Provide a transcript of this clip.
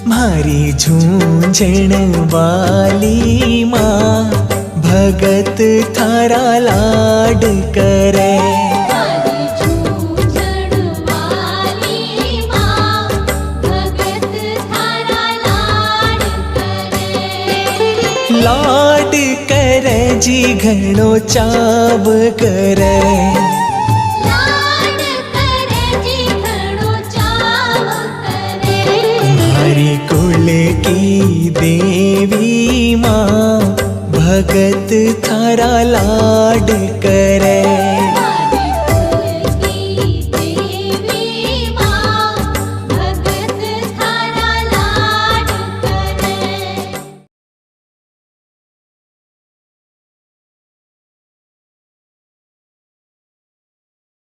मारी झूंझण वाली माँ भगत थारा लाड करे। लाड करे जी घणो चाव करे। कुमारी कुल की देवी माँ भगत थारा लाड